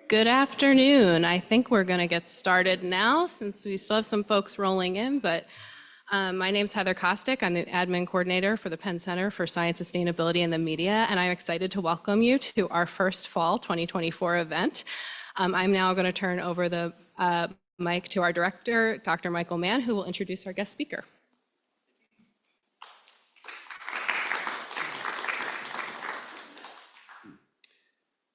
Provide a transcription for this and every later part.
Good afternoon. I think we're going to get started now since we still have some folks rolling in, but my name's Heather Kostick. I'm the admin coordinator for the Penn Center for Science, Sustainability, and the Media, and I'm excited to welcome you to our first fall 2024 event. I'm now going to turn over the mic to our director, Dr. Michael Mann, who will introduce our guest speaker.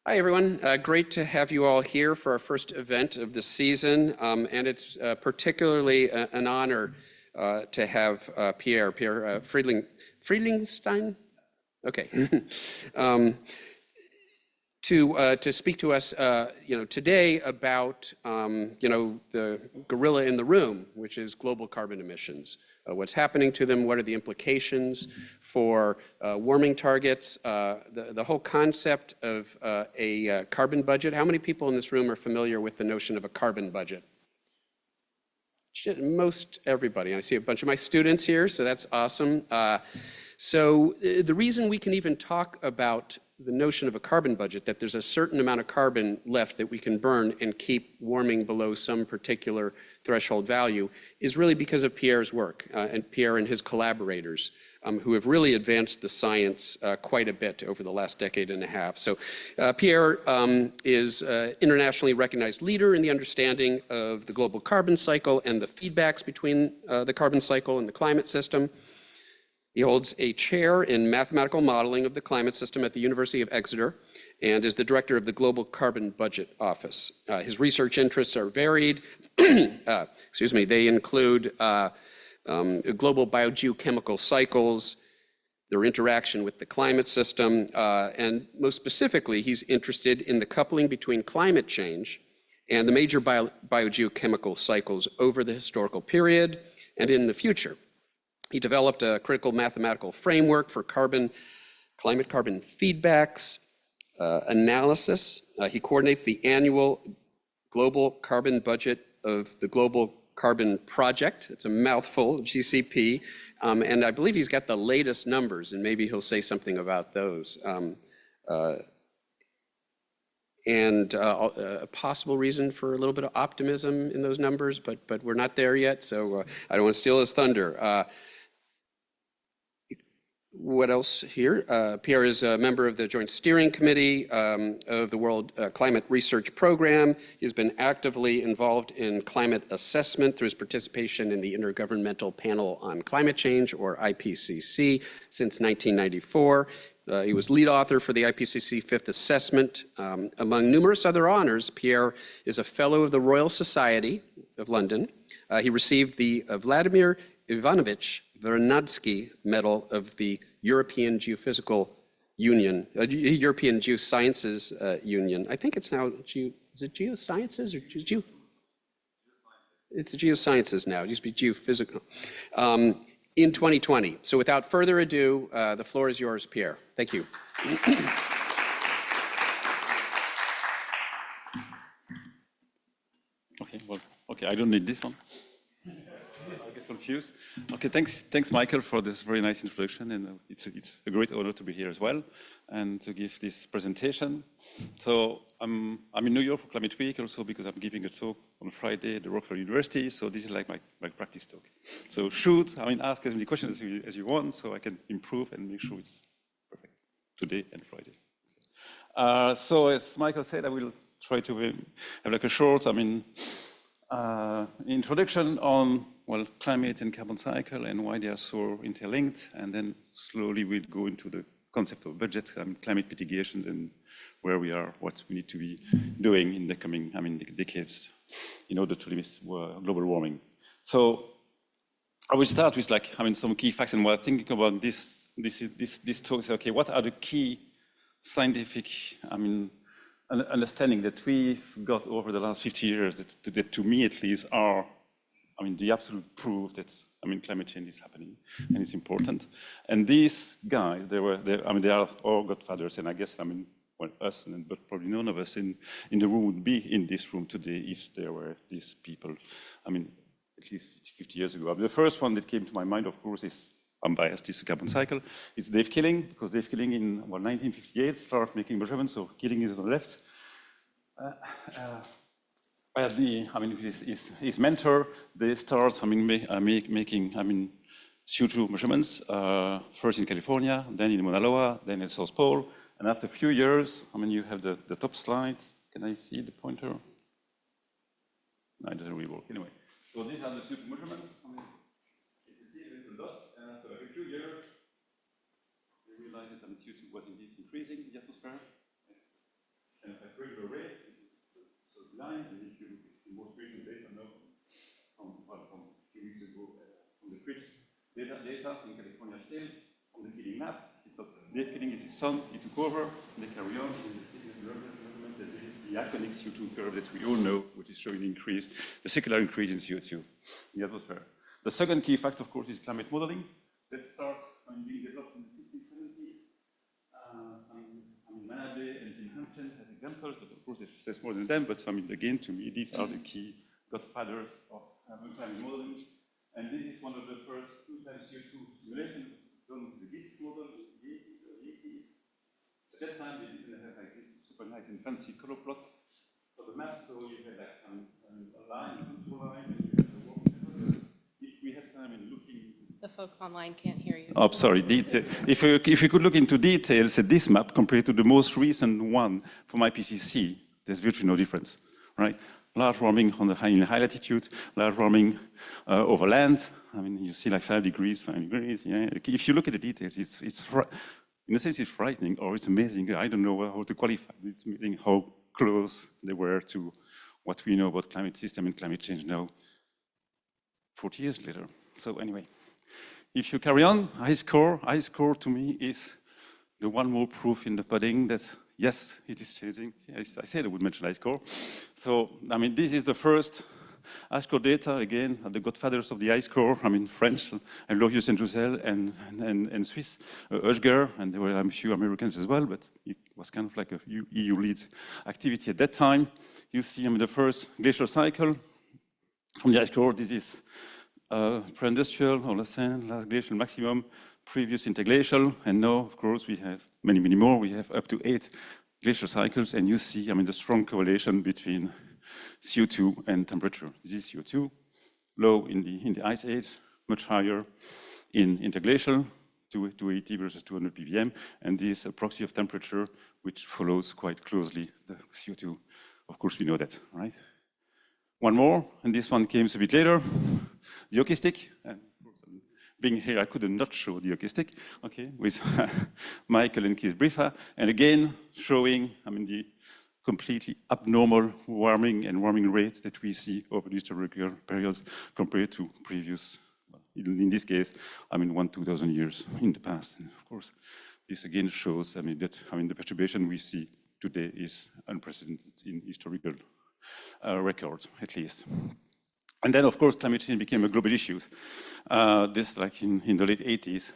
Hi, everyone. Great to have you all here for our first event of the season. And it's particularly an honor to have Pierre Friedlingstein? Okay. To speak to us, today about, the gorilla in the room, which is global carbon emissions. What's happening to them, what are the implications for warming targets, the whole concept of a carbon budget. How many people in this room are familiar with the notion of a carbon budget? Most everybody. I see a bunch of my students here, so that's awesome. So the reason we can even talk about the notion of a carbon budget, that there's a certain amount of carbon left that we can burn and keep warming below some particular threshold value, is really because of Pierre's work, and Pierre and his collaborators, who have really advanced the science quite a bit over the last decade and a half. So Pierre is an internationally recognized leader in the understanding of the global carbon cycle and the feedbacks between the carbon cycle and the climate system. He holds a chair in mathematical modeling of the climate system at the University of Exeter and is the director of the Global Carbon Budget Office. His research interests are varied. They include global biogeochemical cycles, their interaction with the climate system, and most specifically, he's interested in the coupling between climate change and the major biogeochemical cycles over the historical period and in the future. He developed a critical mathematical framework for climate carbon feedbacks analysis. He coordinates the annual global carbon budget of the Global Carbon Project. It's a mouthful, GCP. And I believe he's got the latest numbers, and maybe he'll say something about those. A possible reason for a little bit of optimism in those numbers, but we're not there yet, so I don't want to steal his thunder. What else here? Pierre is a member of the Joint Steering Committee of the World Climate Research Program. He's been actively involved in climate assessment through his participation in the Intergovernmental Panel on Climate Change, or IPCC, since 1994. He was lead author for the IPCC Fifth Assessment. Among numerous other honors, Pierre is a fellow of the Royal Society of London. He received the Vladimir Ivanovich Vernadsky Medal of the European Geophysical Union, European Geosciences Union. I think it's now, is it Geosciences or It's Geosciences now, it used to be Geophysical. In 2020. So without further ado, the floor is yours, Pierre. Thank you. Okay, I don't need this one. I get confused. Okay, thanks, Michael, for this very nice introduction, and it's a great honor to be here as well and to give this presentation. So I'm in New York for Climate Week, also because I'm giving a talk on Friday at the Rockefeller University. So this is like my practice talk. So ask as many questions as you want, so I can improve and make sure it's perfect today and Friday. So as Michael said, I will try to have like a short, introduction on climate and carbon cycle and why they are so interlinked, and then slowly we'll go into the concept of budget and climate mitigation and where we are, what we need to be doing in the coming decades in order to limit global warming. So I will start with some key facts, and while thinking about this talk, okay, what are the key scientific understanding that we've got over the last 50 years that to me at least are the absolute proof that climate change is happening and it's important. And these guys, they are all godfathers, and I guess us, but probably none of us in the room would be in this room today if there were these people. At least 50 years ago. The first one that came to my mind, of course, is unbiased, is the carbon cycle. It's Dave Killing, because Dave Killing in 1958 started making measurements. So Killing is on the left. I mean, his mentor, they start, I mean, making, I mean, CO2 measurements, first in California, then in Mauna Loa, then in South Pole. And after a few years, I mean, you have the top slide. Can I see the pointer? No, it doesn't really work. Anyway, so these are the CO2 measurements. I mean, you can see a little dot, and after a few years, we realized that the CO2 was indeed increasing in the atmosphere. And at regular rate, so line, and if you look at the most recent data now from a few weeks ago from the FRITS data in California still on the killing map. So the killing is the sun, it took over, and they carry on in the development that is the iconic CO2 curve that we all know, which is showing the increase, the secular increase in CO2 in the atmosphere. The second key factor, of course, is climate modeling. That starts being developed in the 60s, 70s. Mann and Hampton as examples, but of course there's more than them, but I mean, again, to me, these are the key godfathers of climate modeling. And this is one of the first two-time CO2 simulations done with the GIST model in the 80s. At that time, they didn't have like this super nice and fancy color plot for the map, so you had like a line, a contour line, and you had the working. If we had time in looking. The folks online can't hear you. Oh, sorry. If you could look into details at this map compared to the most recent one from IPCC, there's virtually no difference, right? Large warming on the in high latitude, large warming over land. I mean, you see like 5 degrees, yeah. If you look at the details, it's in a sense it's frightening or it's amazing. I don't know how to qualify. It's amazing how close they were to what we know about climate system and climate change now, 40 years later. So anyway. If you carry on, ice core to me is the one more proof in the pudding that yes, it is changing. I said I would mention ice core. So, I mean, this is the first ice core data, again, the godfathers of the ice core, I mean, French, and Lorius and Jouzel, and Swiss, Oeschger, and there were a few Americans as well, but it was kind of like a EU lead activity at that time. You see, I mean, the first glacial cycle from the ice core. This is pre-industrial, Holocene, last glacial maximum, previous interglacial, and now, of course, we have many, many more. We have up to 8 glacial cycles, and you see, I mean, the strong correlation between CO2 and temperature. This is CO2, low in the ice age, much higher in interglacial, 280 versus 200 ppm, and this is a proxy of temperature, which follows quite closely the CO2. Of course, we know that, right? One more, and this one came a bit later, the hockey stick. And being here, I could not show the hockey stick, okay, with Michael and Keith Briffa, and again, showing, I mean, the completely abnormal warming and warming rates that we see over the historical periods compared to previous, in this case, I mean, 1,000-2,000 years in the past. And of course, this again shows, I mean, that, I mean, the perturbation we see today is unprecedented in historical record, at least. And then, of course, climate change became a global issue. This, like in the late 80s.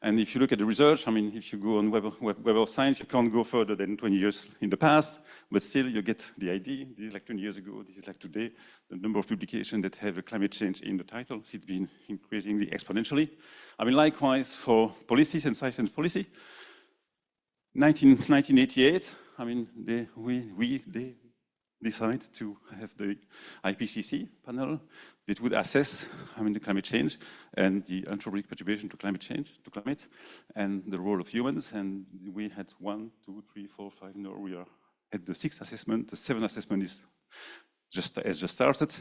And if you look at the research, I mean, if you go on Web of Science, you can't go further than 20 years in the past, but still you get the idea. This is like 20 years ago, this is like today. The number of publications that have a climate change in the title, it's been increasingly exponentially. I mean, likewise for policies and science and policy. 1988, I mean, they decide to have the APPC panel that would assess, I mean, the climate change and the anthropogenic perturbation to climate change, to climate, and the role of humans. And we had 1, 2, 3, 4, 5. Now we are at the 6th assessment. The 7th assessment has just started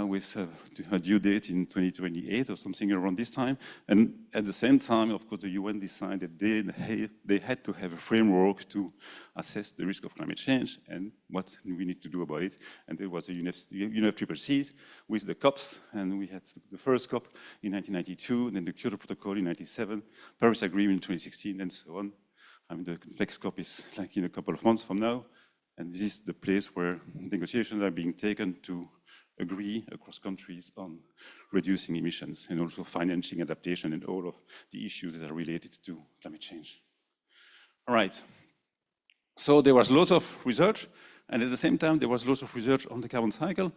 with a due date in 2028 or something around this time. And at the same time, of course, the UN decided they had to have a framework to assess the risk of climate change and what we need to do about it. And there was a UNFCCC with the COPs, and we had the first COP in 1992, then the Kyoto Protocol in 1997, Paris Agreement in 2016, and so on. I mean, the next COP is like in a couple of months from now, and this is the place where negotiations are being taken to agree across countries on reducing emissions and also financing adaptation and all of the issues that are related to climate change. All right. So there was lots of research, and at the same time, there was lots of research on the carbon cycle.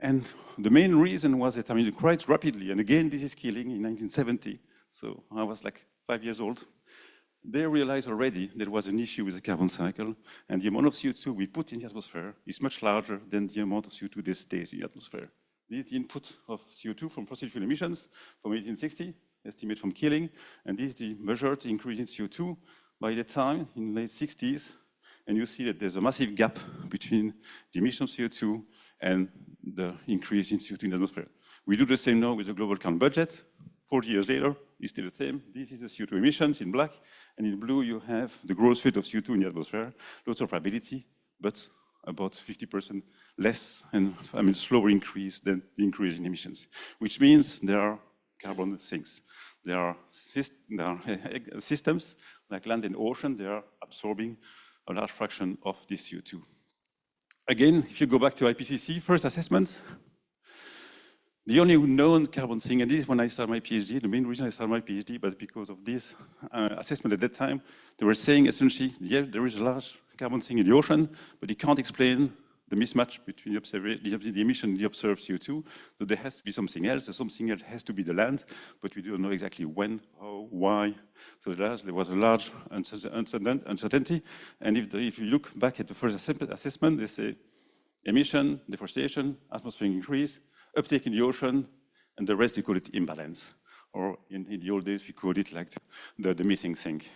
And the main reason was that, I mean, quite rapidly, and again, this is killing in 1970. So I was like 5 years old. they realized already there was an issue with the carbon cycle, and the amount of CO2 we put in the atmosphere is much larger than the amount of CO2 that stays in the atmosphere. This is the input of CO2 from fossil fuel emissions from 1860, estimate from Keeling, and this is the measured increase in CO2 by the time in the late 60s, and you see that there's a massive gap between the emission of CO2 and the increase in CO2 in the atmosphere. We do the same now with the global carbon budget. 40 years later, it's still the same. This is the CO2 emissions in black, and in blue you have the growth rate of CO2 in the atmosphere, lots of variability, but about 50% less, and slower increase than the increase in emissions, which means there are carbon sinks. There are systems like land and ocean, they are absorbing a large fraction of this CO2. Again, if you go back to IPCC, first assessment, the only known carbon sink, and this is when I started my PhD, the main reason I started my PhD was because of this assessment at that time. They were saying essentially, yeah, there is a large carbon sink in the ocean, but it can't explain the mismatch between the emission and the observed CO2. So there has to be something else. So something else has to be the land, but we don't know exactly when, how, why. So there was a large uncertainty. And if you look back at the first assessment, they say emission, deforestation, atmospheric increase, uptake in the ocean, and the rest they call it imbalance. Or in the old days, we called it like the missing sink.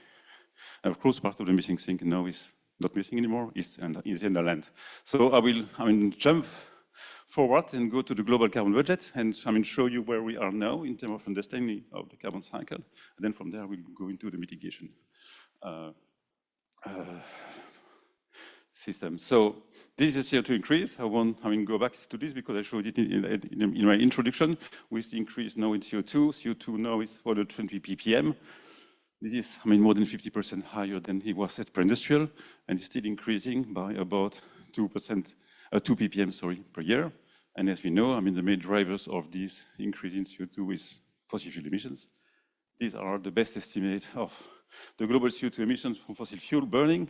And of course, part of the missing sink now is not missing anymore, is in the land. So I will jump forward and go to the global carbon budget and show you where we are now in terms of understanding of the carbon cycle. And then from there, we'll go into the mitigation system. So this is a CO2 increase. I won't go back to this because I showed it in my introduction with the increase now in CO2. CO2 now is 420 ppm. This is more than 50% higher than it was at pre-industrial, and it's still increasing by about 2 ppm per year. And as we know, the main drivers of this increase in CO2 is fossil fuel emissions. These are the best estimate of the global CO2 emissions from fossil fuel burning.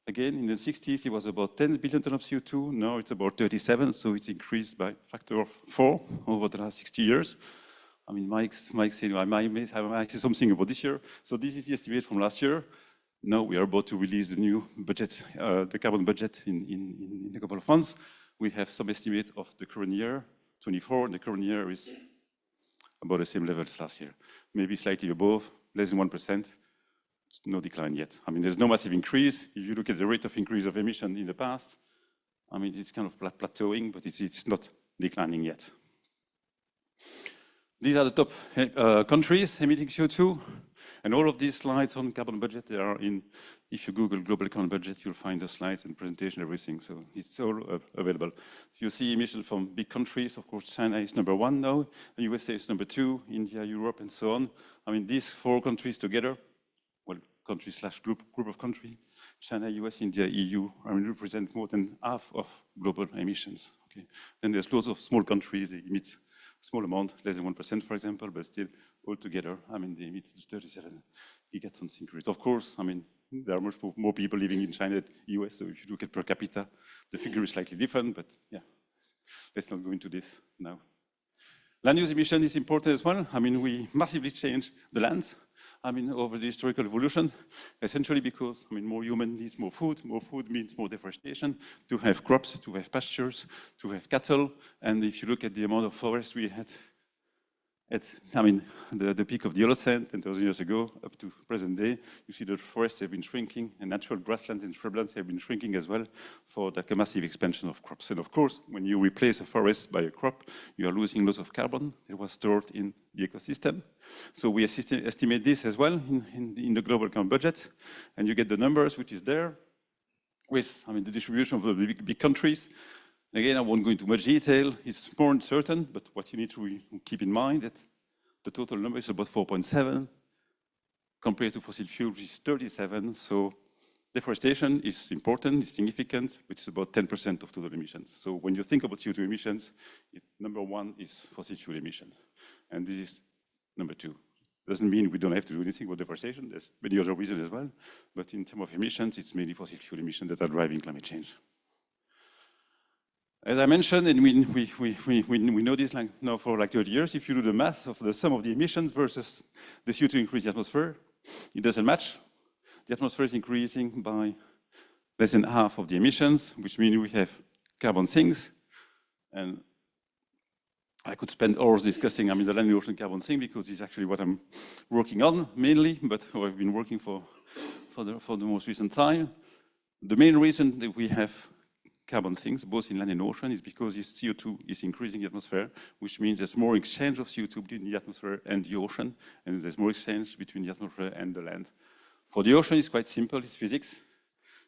Again, in the 60s, it was about 10 billion tons of CO2. Now it's about 37, so it's increased by a factor of 4 over the last 60 years. Mike said, I might say something about this year. So this is the estimate from last year. Now we are about to release the new budget, the carbon budget in a couple of months. We have some estimate of the current year, 24, and the current year is about the same level as last year. Maybe slightly above, less than 1%. No decline yet. There's no massive increase. If you look at the rate of increase of emission in the past, it's kind of plateauing, but it's not declining yet. These are the top countries emitting CO2, and all of these slides on carbon budget, they are in, if you Google global carbon budget, you'll find the slides and presentation, everything, so it's all available. You see emissions from big countries, of course, China is #1 now, the USA is #2, India, Europe, and so on. These 4 countries together, well, country/group of countries, China, US, India, EU, represent more than half of global emissions. Okay. Then there's lots of small countries, they emit small amount, less than 1%, for example, but still altogether, they emit 37 gigatons increase. Of course, there are much more people living in China than US, so if you look at per capita, the figure is slightly different, but yeah, let's not go into this now. Land use emission is important as well. We massively changed the land, over the historical evolution, essentially because, more human needs more food means more deforestation, to have crops, to have pastures, to have cattle, and if you look at the amount of forest we had at, the peak of the Holocene 10,000 years ago up to present day, you see that forests have been shrinking and natural grasslands and shrublands have been shrinking as well for a massive expansion of crops. And of course, when you replace a forest by a crop, you are losing lots of carbon that was stored in the ecosystem. So we estimate this as well in the global carbon budget, and you get the numbers which is there with the distribution of the big countries. Again, I won't go into much detail. It's more uncertain, but what you need to keep in mind that the total number is about 4.7 compared to fossil fuel, which is 37. So deforestation is important, it's significant, which is about 10% of total emissions. So when you think about CO2 emissions, #1 is fossil fuel emissions. And this is #2. Doesn't mean we don't have to do anything about deforestation. There's many other reasons as well. But in terms of emissions, it's mainly fossil fuel emissions that are driving climate change. As I mentioned, and we know this now for 30 years, if you do the math of the sum of the emissions versus the CO2 increase in the atmosphere, it doesn't match. the atmosphere is increasing by less than half of the emissions, which means we have carbon sinks. And I could spend hours discussing, the land and ocean carbon sink, because it's actually what I'm working on mainly, but I've been working for the most recent time. The main reason that we have carbon sinks, both in land and ocean, is because this CO2 is increasing the atmosphere, which means there's more exchange of CO2 between the atmosphere and the ocean, and there's more exchange between the atmosphere and the land. For the ocean, it's quite simple, it's physics.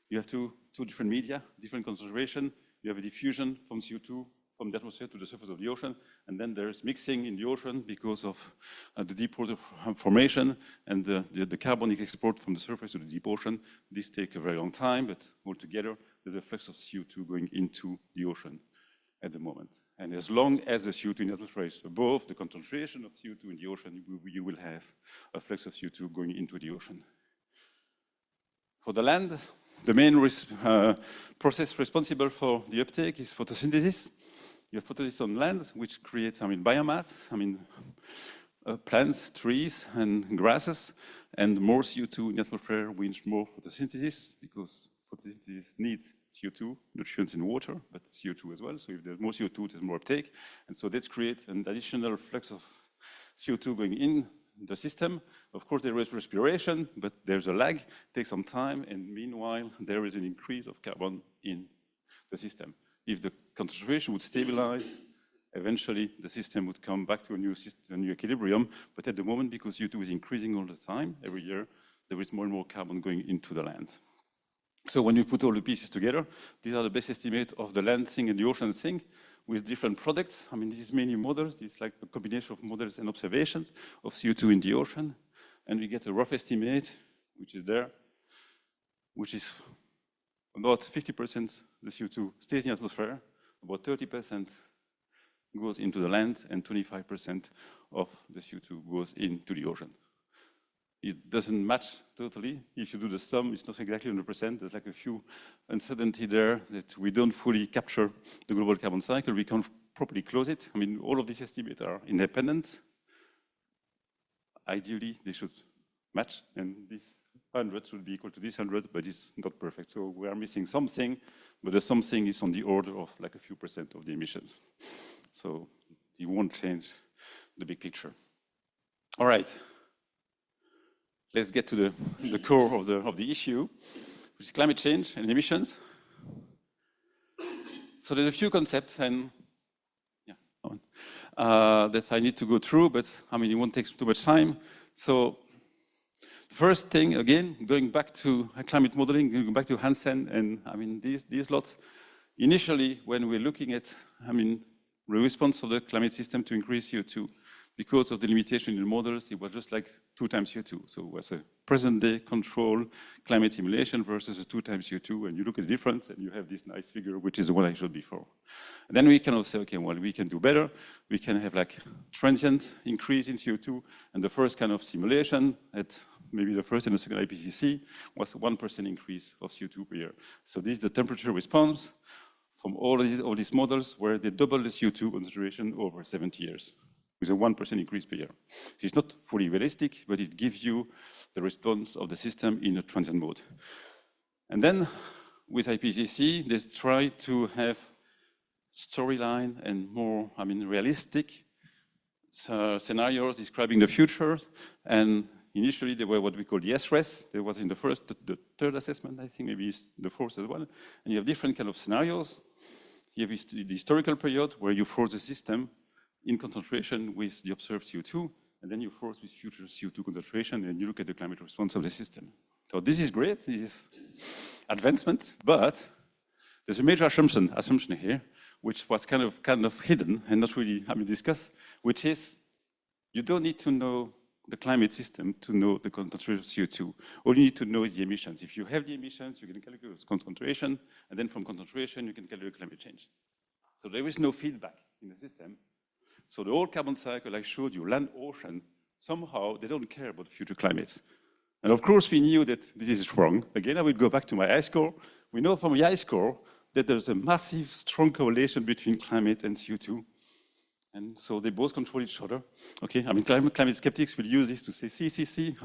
You have two different media, different concentration. You have a diffusion from CO2 from the atmosphere to the surface of the ocean, and then there's mixing in the ocean because of the deep water formation and the carbonic export from the surface to the deep ocean. This takes a very long time, but altogether, there's a flux of CO2 going into the ocean at the moment. And as long as the CO2 in the atmosphere is above the concentration of CO2 in the ocean, you will have a flux of CO2 going into the ocean. For the land, the main process responsible for the uptake is photosynthesis. You have photosynthesis on land, which creates, biomass, plants, trees, and grasses, and more CO2 in the atmosphere means more photosynthesis, because photosynthesis needs CO2, nutrients in water, but CO2 as well. So if there's more CO2, there's more uptake, and so that creates an additional flux of CO2 going in the system. Of course, there is respiration, but there's a lag, it takes some time, and meanwhile, there is an increase of carbon in the system. If the concentration would stabilize, eventually the system would come back to a new equilibrium, but at the moment, because CO2 is increasing all the time, every year, there is more and more carbon going into the land. So when you put all the pieces together, these are the best estimate of the land sink and the ocean sink, with different products. This is many models. It's like a combination of models and observations of CO2 in the ocean. And we get a rough estimate, which is there, which is about 50% the CO2 stays in the atmosphere, about 30% goes into the land, and 25% of the CO2 goes into the ocean. It doesn't match totally. If you do the sum, it's not exactly 100%. There's like a few uncertainty there that we don't fully capture the global carbon cycle. We can't properly close it. All of these estimates are independent. Ideally, they should match, and this 100 should be equal to this 100, but it's not perfect. So we are missing something, but the something is on the order of like a few percent of the emissions. So it won't change the big picture. All right. Let's get to the core of the issue, which is climate change and emissions. So there's a few concepts, and that I need to go through, but it won't take too much time. So the first thing, again, going back to climate modeling, going back to Hansen, and these lots. Initially, when we're looking at, the response of the climate system to increase CO2, because of the limitation in the models, it was just like 2 times CO2. So it was a present-day control climate simulation versus a 2 times CO2, and you look at the difference, and you have this nice figure, which is the one I showed before. And then we kind of say, okay, well, we can do better. We can have like transient increase in CO2, and the first kind of simulation at maybe the first and the second APPC was 1% increase of CO2 per year. So this is the temperature response from all these models where they double the CO2 concentration over 70 years. With a 1% increase per year. So it's not fully realistic, but it gives you the response of the system in a transient mode. And then with IPCC, they try to have storyline and more, realistic scenarios describing the future. And initially, they were what we call the SRES. There was in the third assessment, I think maybe it's the fourth as well. And you have different kind of scenarios. You have the historical period where you force the system in concentration with the observed CO2, and then you force with future CO2 concentration, and you look at the climate response of the system. So this is great, this is advancement, but there's a major assumption here, which was kind of hidden and not really discussed, which is you don't need to know the climate system to know the concentration of CO2. All you need to know is the emissions. If you have the emissions, you can calculate concentration, and then from concentration, you can calculate climate change. So there is no feedback in the system. So the whole carbon cycle I showed you, land, ocean, somehow they don't care about future climates. And of course, we knew that this is wrong. Again, I will go back to my ice core. We know from the ice core that there's a massive, strong correlation between climate and CO2. And so they both control each other. Okay, climate skeptics will use this to say, see,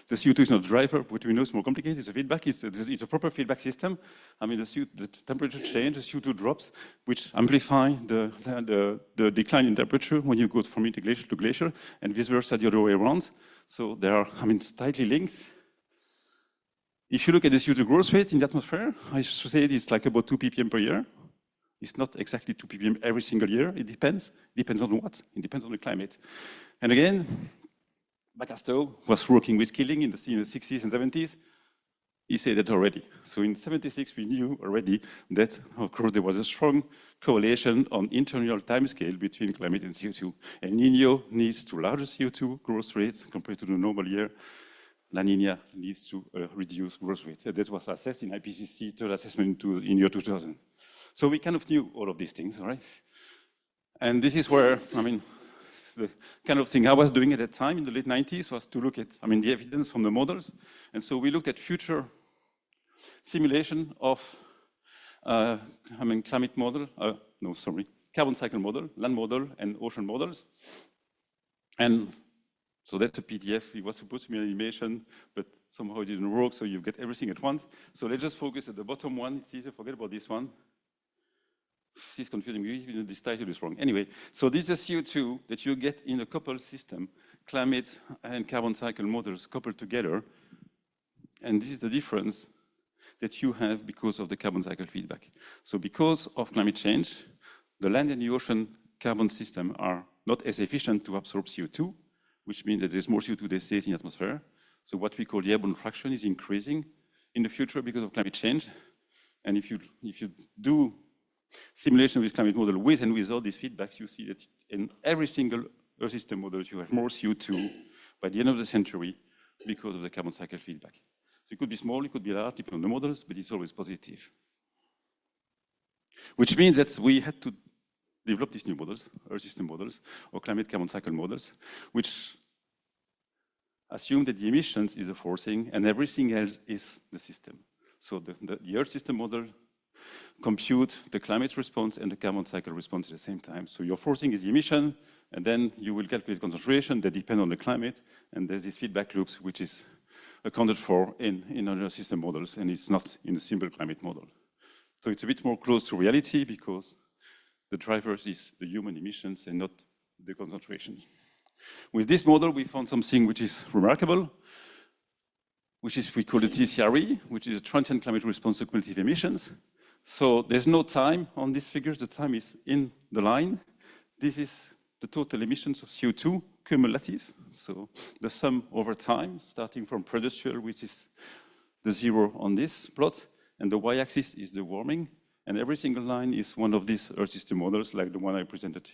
The CO2 is not the driver. What we know is more complicated. It's a feedback. It's a proper feedback system. I mean, the temperature change, the CO2 drops, which amplify the decline in temperature when you go from interglacial to glacial, and vice versa the other way around. So they are, I mean, tightly linked. If you look at the CO2 growth rate in the atmosphere, I should say it's like about 2 ppm per year. It's not exactly 2 ppm every single year. It depends. It depends on what? It depends on the climate. And again, Bacastow was working with Killing in the 60s and 70s. He said that already. So in 76, we knew already that, of course, there was a strong correlation on internal timescale between climate and CO2. El Nino needs to larger CO2 growth rates compared to the normal year. La Nina needs to reduce growth rate. That was assessed in APPC third assessment in year 2000. So we kind of knew all of these things, all right? And this is where, I mean, the kind of thing I was doing at that time in the late 90s was to look at, I mean, the evidence from the models. And so we looked at future simulation of, I mean, climate model, carbon cycle model, land model, and ocean models. And so that's a PDF. It was supposed to be an animation, but somehow it didn't work, so you get everything at once. So let's just focus at the bottom one. It's easier, forget about this one. This is confusing me, even this title is wrong. Anyway, so this is the CO2 that you get in a coupled system, climate and carbon cycle models coupled together. And this is the difference that you have because of the carbon cycle feedback. So because of climate change, the land and the ocean carbon system are not as efficient to absorb CO2, which means that there's more CO2 that stays in the atmosphere. So what we call the airborne fraction is increasing in the future because of climate change. And if you do simulation with climate model with and without these feedbacks, you see that in every single Earth system model, you have more CO2 by the end of the century because of the carbon cycle feedback. So it could be small, it could be large, depending on the models, but it's always positive. Which means that we had to develop these new models, Earth system models, or climate carbon cycle models, which assume that the emissions is a forcing and everything else is the system. So the Earth system model compute the climate response and the carbon cycle response at the same time. So your forcing is the emission, and then you will calculate concentration that depend on the climate, and there's this feedback loops which is accounted for in other system models, and it's not in a simple climate model. So it's a bit more close to reality because the drivers is the human emissions and not the concentration. With this model, we found something which is remarkable, which is we call the TCRE, which is a transient climate response to cumulative emissions. So there's no time on these figures. The time is in the line. This is the total emissions of CO2 cumulative. So the sum over time, starting from pre-industrial, which is the 0 on this plot, and the y-axis is the warming. And every single line is one of these Earth system models, like the one I presented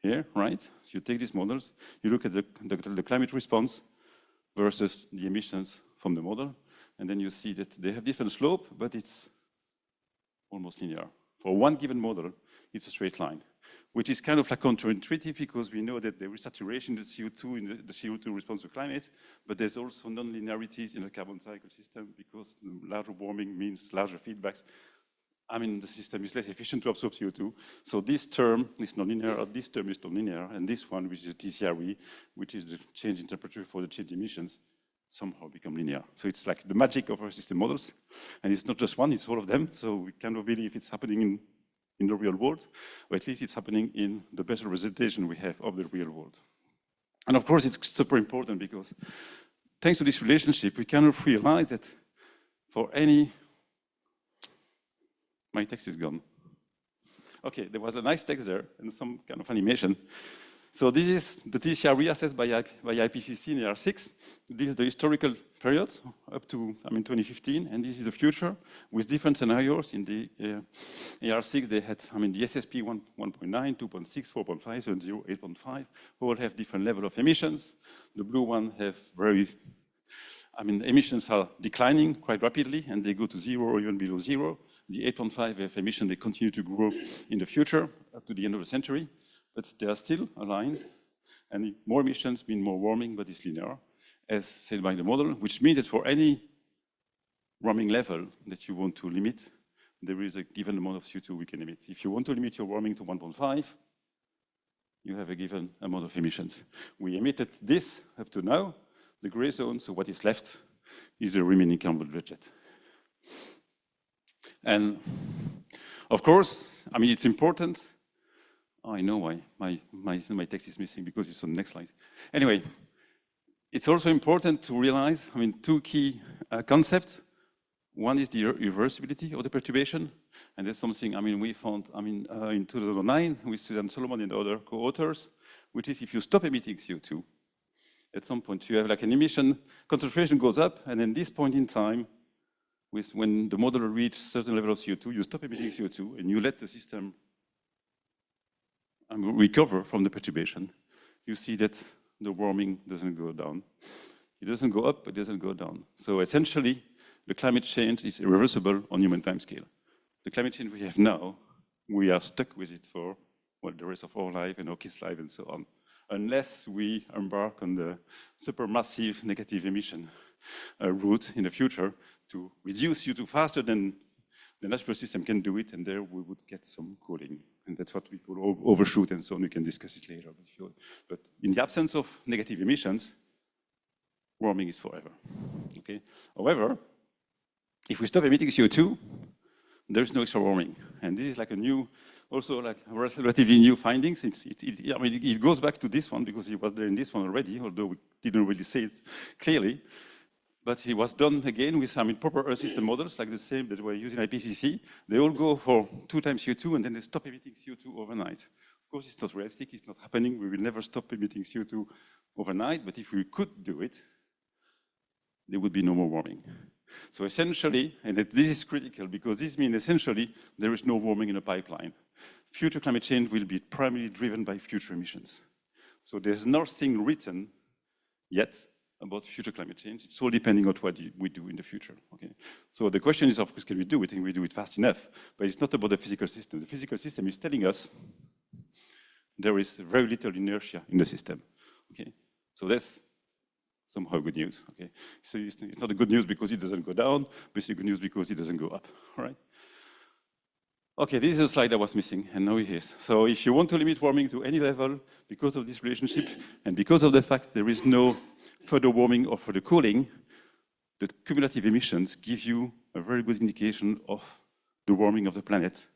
here, right? So you take these models, you look at the climate response versus the emissions from the model, and then you see that they have different slope, but it's almost linear. For one given model, it's a straight line, which is kind of like counterintuitive because we know that there is saturation in the CO2 in the CO2 response to climate, but there's also non-linearities in the carbon cycle system because larger warming means larger feedbacks. I mean, the system is less efficient to absorb CO2. So this term is nonlinear, or this term is nonlinear, and this one, which is TCRE, which is the change in temperature for the change emissions, somehow become linear. So it's like the magic of our system models. And it's not just one, it's all of them. So we cannot believe it's happening in the real world, or at least it's happening in the best representation we have of the real world. And of course, it's super important because thanks to this relationship, we kind of realize that for any, my text is gone. Okay, there was a nice text there and some kind of animation. So this is the TCRE assessed by APPC in AR6. This is the historical period up to 2015, and this is the future with different scenarios. In the AR6, they had the SSP 1.9, 2.6, 4.5, 7.0, 8.5, all have different level of emissions. The blue one have emissions are declining quite rapidly, and they go to 0 or even below 0. The 8.5 have emission, they continue to grow in the future up to the end of the century. But they are still aligned, and more emissions mean more warming, but it's linear, as said by the model, which means that for any warming level that you want to limit, there is a given amount of CO2 we can emit. If you want to limit your warming to 1.5, you have a given amount of emissions. We emitted this up to now. the gray zone, so what is left is the remaining carbon budget. And of course, I mean, it's important. Oh, I know why my text is missing, because it's on the next slide. Anyway, it's also important to realize, I mean, two key concepts. One is the reversibility of the perturbation, and that's something, I mean, we found, I mean, in 2009 with Susan Solomon and other co-authors, which is if you stop emitting CO2, at some point you have like an emission, concentration goes up, and then this point in time, when the model reaches a certain level of CO2, you stop emitting CO2, and you let the system recover from the perturbation. You see that the warming doesn't go down. It doesn't go up, but it doesn't go down. So essentially, the climate change is irreversible on human timescale. The climate change we have now, we are stuck with it for, well, the rest of our life and our kids' life and so on, unless we embark on the supermassive negative emission route in the future to reduce CO2 faster than the natural system can do it, and there we would get some cooling. And that's what we call overshoot and so on. We can discuss it later. But in the absence of negative emissions, warming is forever. Okay. However, if we stop emitting CO2, there's no extra warming. And this is like a new, also like relatively new findings. I mean, it goes back to this one because it was there in this one already, although we didn't really say it clearly. But it was done again with, I mean, proper Earth system models, like the same that were used in APPC. They all go for 2 times CO2, and then they stop emitting CO2 overnight. Of course, it's not realistic, it's not happening. We will never stop emitting CO2 overnight, but if we could do it, there would be no more warming. So essentially, and this is critical, because this means essentially there is no warming in a pipeline. Future climate change will be primarily driven by future emissions. So there's nothing written yet about future climate change. It's all depending on what we do in the future. Okay. So the question is, of course, can we do it? And we do it fast enough. But it's not about the physical system. The physical system is telling us there is very little inertia in the system. Okay. So that's somehow good news. Okay. So it's not a good news because it doesn't go down, but it's a good news because it doesn't go up. All right. Okay, this is a slide I was missing, and now it is. So if you want to limit warming to any level, because of this relationship, and because of the fact there is no further warming or further cooling, the cumulative emissions give you a very good indication of the warming of the planet,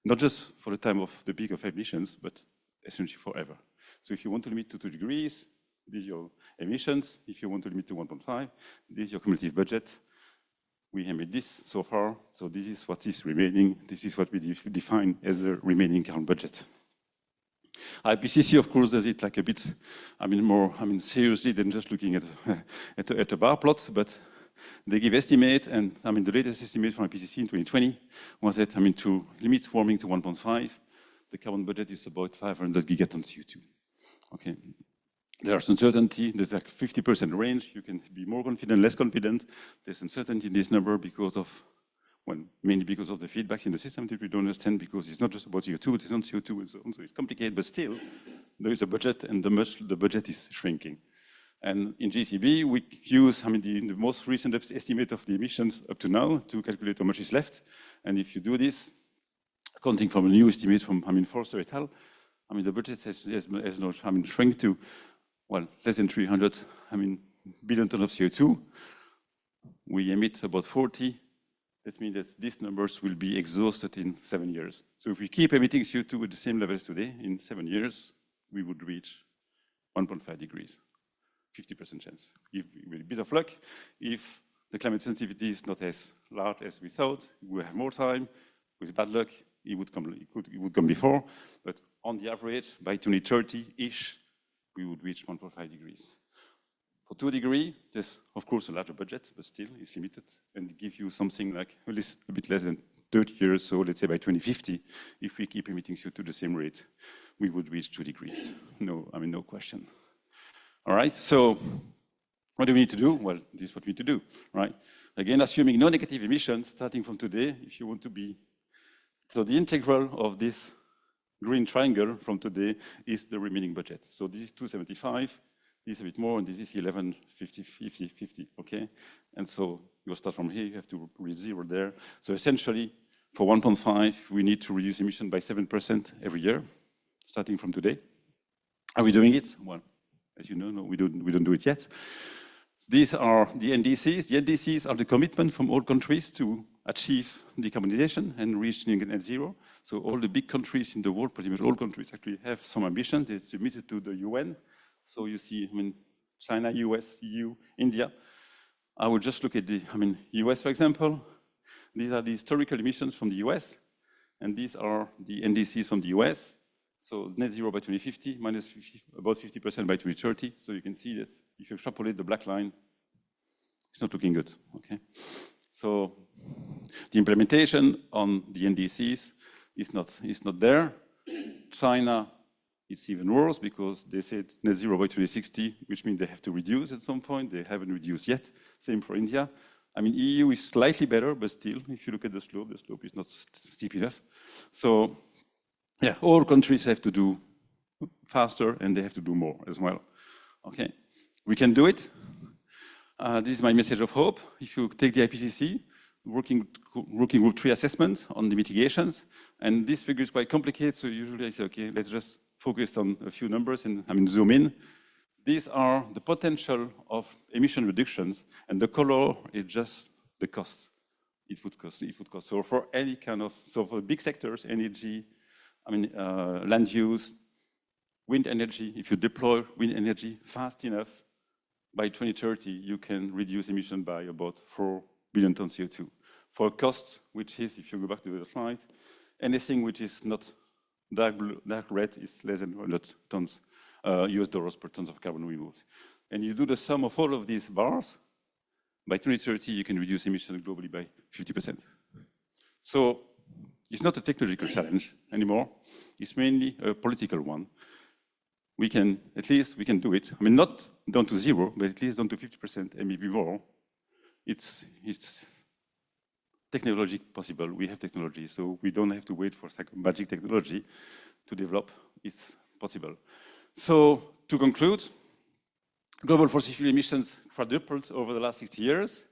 not just for the time of the peak of emissions, but essentially forever. So if you want to limit to 2 degrees, these are your emissions. If you want to limit to 1.5, this is your cumulative budget. We have made this so far, so this is what is remaining. This is what we define as the remaining carbon budget. IPCC, of course, does it like a bit, I mean, more, I mean, seriously than just looking at a bar plot, but they give estimate, and I mean, the latest estimate from IPCC in 2020 was that, I mean, to limit warming to 1.5, the carbon budget is about 500 gigatons CO2. Okay. There's uncertainty, there's like 50% range. You can be more confident, less confident. There's uncertainty in this number because of, well, mainly because of the feedback in the system that we don't understand, because it's not just about CO2, it's not CO2 and so on. So it's complicated, but still, there is a budget, and the budget is shrinking. And in GCB, we use, I mean, the most recent estimate of the emissions up to now to calculate how much is left. And if you do this, accounting from a new estimate from, I mean, Forster et al., I mean, the budget has now, I mean, shrunk to, well, less than 300, I mean, billion tons of CO2. We emit about 40. That means that these numbers will be exhausted in 7 years. So if we keep emitting CO2 at the same level as today, in 7 years, we would reach 1.5 degrees, 50% chance. If with a bit of luck, if the climate sensitivity is not as large as we thought, we have more time. With bad luck, it would come before. But on the average, by 2030-ish, we would reach 1.5 degrees. For 2 degrees, there's of course a larger budget, but still it's limited, and give you something like at least a bit less than 30 years. So let's say by 2050, if we keep emitting CO2 at the same rate, we would reach 2 degrees. No, I mean, no question. All right, so what do we need to do? Well, this is what we need to do, right? Again, assuming no negative emissions, starting from today, if you want to be, so the integral of this green triangle from today is the remaining budget. So this is 275, this is a bit more, and this is 1150, 50, 50, okay? And so you start from here, you have to reach 0 there. So essentially, for 1.5, we need to reduce emission by 7% every year, starting from today. Are we doing it? Well, as you know, no, we don't do it yet. These are the NDCs. The NDCs are the commitment from all countries to achieve decarbonization and reach net zero. So all the big countries in the world, pretty much all countries actually have some ambition. They submitted to the UN. So you see, China, US, EU, India. I will just look at the, US, for example. These are the historical emissions from the US, and these are the NDCs from the US. So net zero by 2050, minus 50, about 50% by 2030. So you can see that if you extrapolate the black line, it's not looking good, okay? So the implementation on the NDCs is not there. China, it's even worse because they said net zero by 2060, which means they have to reduce at some point. They haven't reduced yet. Same for India. EU is slightly better, but still, if you look at the slope is not steep enough. So, yeah, all countries have to do faster and they have to do more as well. Okay, we can do it. This is my message of hope. If you take the APPC, working group 3 assessment on the mitigations, and this figure is quite complicated, so usually I say, okay, let's just focus on a few numbers and zoom in. These are the potential of emission reductions, and the color is just the cost. It would cost. So for any kind of, so for big sectors, energy, land use, wind energy, if you deploy wind energy fast enough, by 2030, you can reduce emission by about 4 billion tons CO2. For cost, which is, if you go back to the slide, anything which is not dark red is less than 100 tons, US dollars per tons of carbon removed. And you do the sum of all of these bars, by 2030, you can reduce emissions globally by 50%. So it's not a technological challenge anymore. It's mainly a political one. At least we can do it. Not down to zero, but at least down to 50% and maybe more. It's technology possible. We have technology, so we don't have to wait for magic technology to develop. It's possible. So to conclude, global fossil fuel emissions quadrupled over the last 60 years.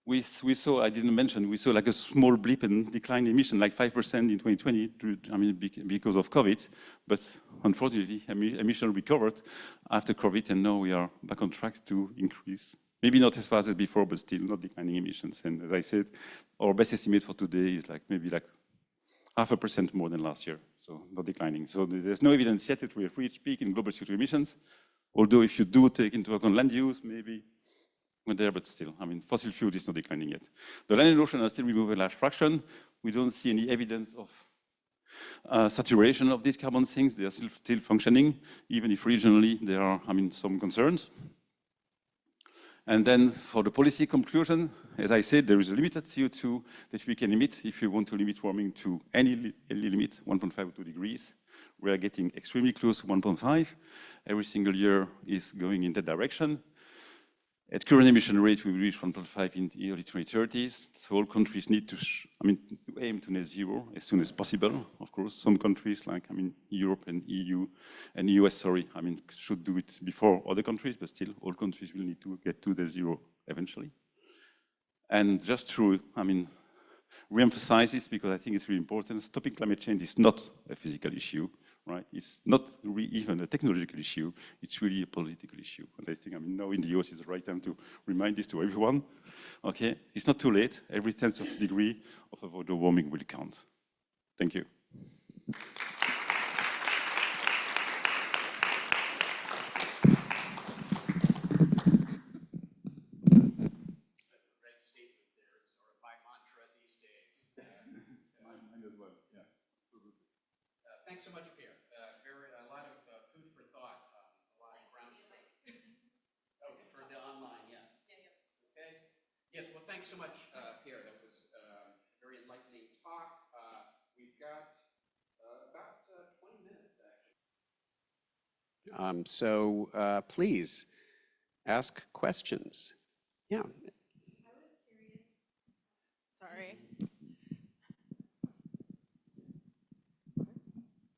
We saw, I didn't mention, we saw like a small blip in decline emission, like 5% in 2020, because of COVID. But unfortunately, emission recovered after COVID, and now we are back on track to increase. Maybe not as fast as before, but still not declining emissions. And as I said, our best estimate for today is maybe 0.5% more than last year, so not declining. So there's no evidence yet that we have reached peak in global CO2 emissions. Although if you do take into account land use, maybe we're there, but still, fossil fuel is not declining yet. The land and ocean are still removing a large fraction. We don't see any evidence of saturation of these carbon sinks. They are still functioning, even if regionally there are, some concerns. And then for the policy conclusion, as I said, there is a limited CO2 that we can emit if we want to limit warming to any limit, 1.5 or 2 degrees. We are getting extremely close to 1.5. Every single year is going in that direction. At current emission rate, we will reach 1.5 in the early 2030s. So all countries need to, aim to net zero as soon as possible. Of course, some countries like, Europe and EU and US, should do it before other countries, but still all countries will need to get to net zero eventually. And just to, re-emphasize this because I think it's really important. Stopping climate change is not a physical issue. Right? It's not even a technological issue, it's really a political issue. And I think, now in the US is the right time to remind this to everyone. Okay, it's not too late. Every 10th of degree of avoidable warming will count. Thank you. Thanks so much, Pierre. A lot of food for thought, a lot of ground. Oh, for the online, yeah. Okay. Yes, well, thanks so much, Pierre. That was a very enlightening talk. We've got about 20 minutes, actually. So please ask questions. Yeah. I was curious. Sorry.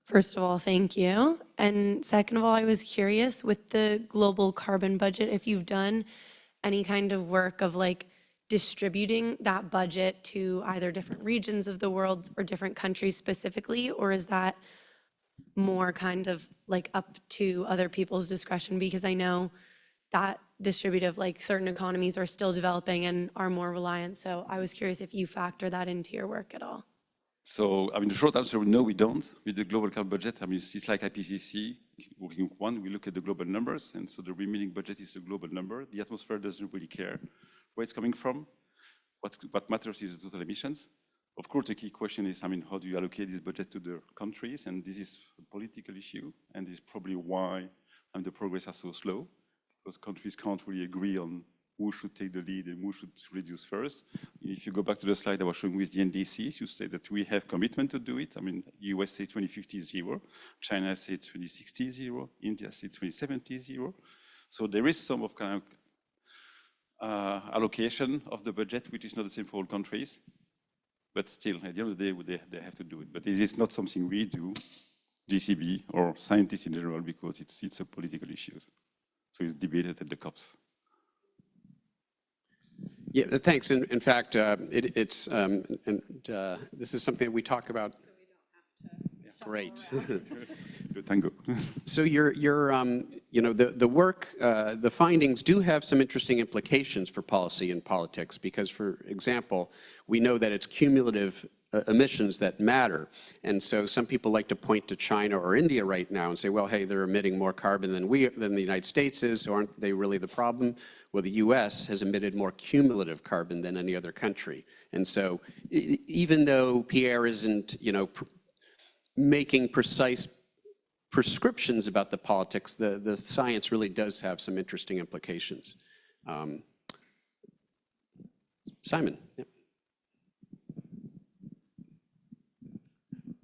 First of all, thank you. And second of all, I was curious with the global carbon budget, if you've done any kind of work of distributing that budget to either different regions of the world or different countries specifically, or is that more kind of up to other people's discretion? Because I know that distributive, like certain economies are still developing and are more reliant. So I was curious if you factor that into your work at all. So, I mean, the short answer, no, we don't. With the global carbon budget, I mean, it's like APPC, working with one, we look at the global numbers, and so the remaining budget is a global number. The atmosphere doesn't really care where it's coming from. What matters is the total emissions. Of course, the key question is, I mean, how do you allocate this budget to the countries? And this is a political issue, and this is probably why the progress is so slow, because countries can't really agree on who should take the lead and who should reduce first. If you go back to the slide I was showing with the NDCs, you say that we have commitment to do it. I mean, US say 2050 is zero, China say 2060 is zero, India say 2070 is zero. So there is some of kind of allocation of the budget, which is not the same for all countries. But still, at the end of the day, they have to do it. But this is not something we do, GCB or scientists in general, because it's a political issue. So it's debated at the COPs. Yeah, thanks. In fact, this is something that we talk about. Great. Good, tango. So you know, the work, the findings do have some interesting implications for policy and politics because, for example, we know that it's cumulative emissions that matter. And so some people like to point to China or India right now and say, well, hey, they're emitting more carbon than the United States is, so aren't they really the problem? Well, the US has emitted more cumulative carbon than any other country. And so even though Pierre isn't, you know, making precise prescriptions about the politics, the science really does have some interesting implications. Simon. Yep.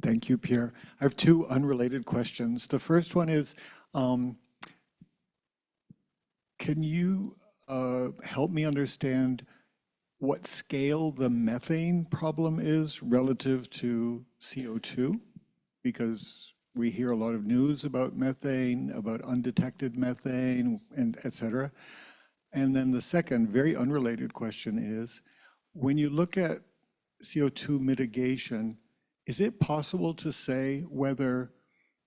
Thank you, Pierre. I have two unrelated questions. The first one is, can you help me understand what scale the methane problem is relative to CO2? Because we hear a lot of news about methane, about undetected methane, and et cetera. And then the second, very unrelated question is, when you look at CO2 mitigation, is it possible to say whether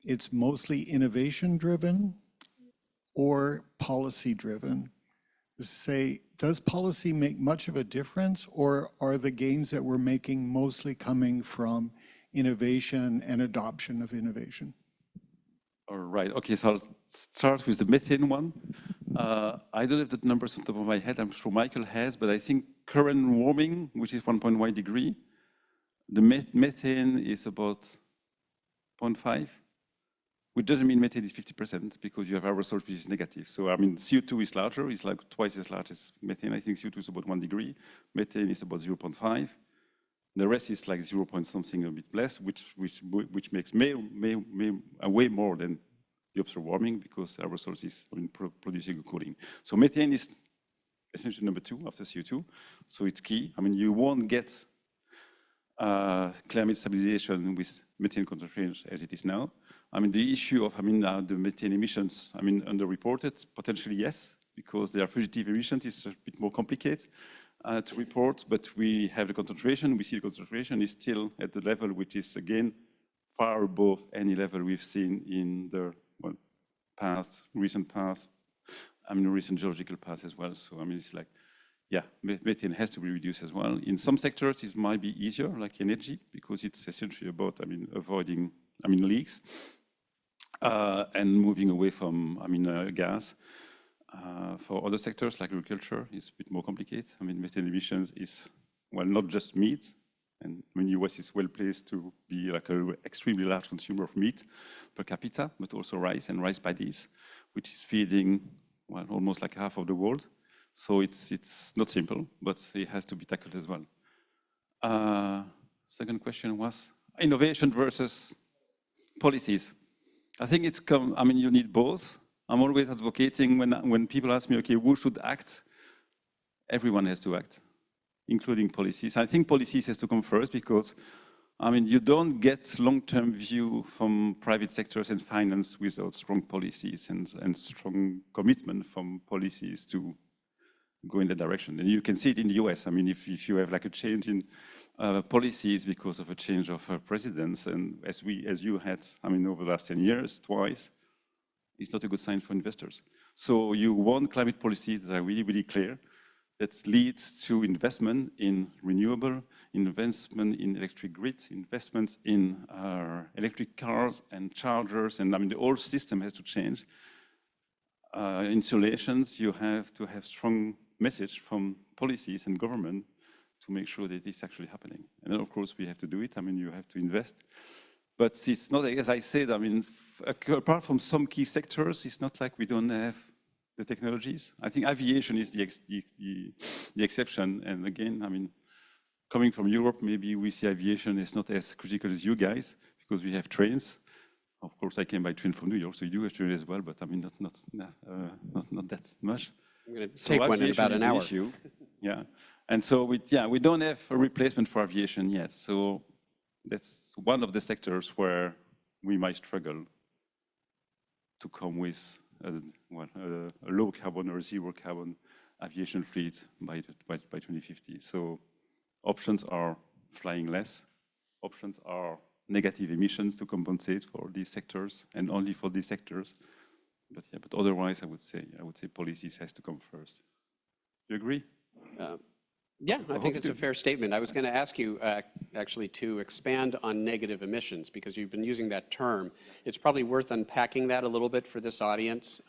it's mostly innovation-driven or policy-driven? Say, does policy make much of a difference, or are the gains that we're making mostly coming from innovation and adoption of innovation? All right, okay, so I'll start with the methane one. I don't have the numbers on top of my head, I'm sure Michael has, but I think current warming, which is 1.1 degree, the methane is about 0.5, which doesn't mean methane is 50% because you have aerosol which is negative. So I mean, CO2 is larger, it's like twice as large as methane. I think CO2 is about 1 degree, methane is about 0.5. The rest is like 0 point something, a bit less, which makes way more than the observed warming because aerosols is producing a cooling. So methane is essentially number 2 after CO2. So it's key. I mean, you won't get climate stabilization with methane concentration as it is now. I mean, the issue of, the methane emissions, underreported, potentially yes, because they are fugitive emissions, it's a bit more complicated to report, but we have the concentration, we see the concentration is still at the level which is, again, far above any level we've seen in the recent past, recent geological past as well. So, it's like, yeah, methane has to be reduced as well. In some sectors, it might be easier, like energy, because it's essentially about, avoiding, leaks and moving away from, gas. For other sectors, like agriculture, it's a bit more complicated. Methane emissions is, well, not just meat. And US is well placed to be like an extremely large consumer of meat per capita, but also rice and rice paddies, which is feeding, well, almost like half of the world. So it's not simple, but it has to be tackled as well. Second question was innovation versus policies. I think it's you need both. I'm always advocating when people ask me, okay, who should act? Everyone has to act, including policies. I think policies has to come first because, you don't get long-term view from private sectors and finance without strong policies and strong commitment from policies to go in that direction. And you can see it in the US. If you have like a change in policies because of a change of presidents, and as you had, over the last 10 years, twice, it's not a good sign for investors. So you want climate policies that are really, really clear, that leads to investment in renewable, investment in electric grids, investments in electric cars and chargers, and I mean the whole system has to change. Installations, you have to have strong message from policies and government to make sure that it's actually happening. And then of course we have to do it, I mean you have to invest. But it's not, as I said, I mean, apart from some key sectors, it's not like we don't have the technologies. I think aviation is the exception. And again, I mean, coming from Europe, maybe we see aviation is not as critical as you guys because we have trains. Of course, I came by train from New York, so you do have train as well, but I mean, not that much. I'm going to take one in about an hour. Issue. Yeah, and so we don't have a replacement for aviation yet. So that's one of the sectors where we might struggle to come with a low carbon or zero carbon aviation fleet by 2050. So options are flying less. Options are negative emissions to compensate for these sectors and only for these sectors. But yeah, but otherwise, I would say policies has to come first. Do you agree? Yeah, I think it's a fair statement. I was going to ask you actually to expand on negative emissions because you've been using that term. It's probably worth unpacking that a little bit for this audience.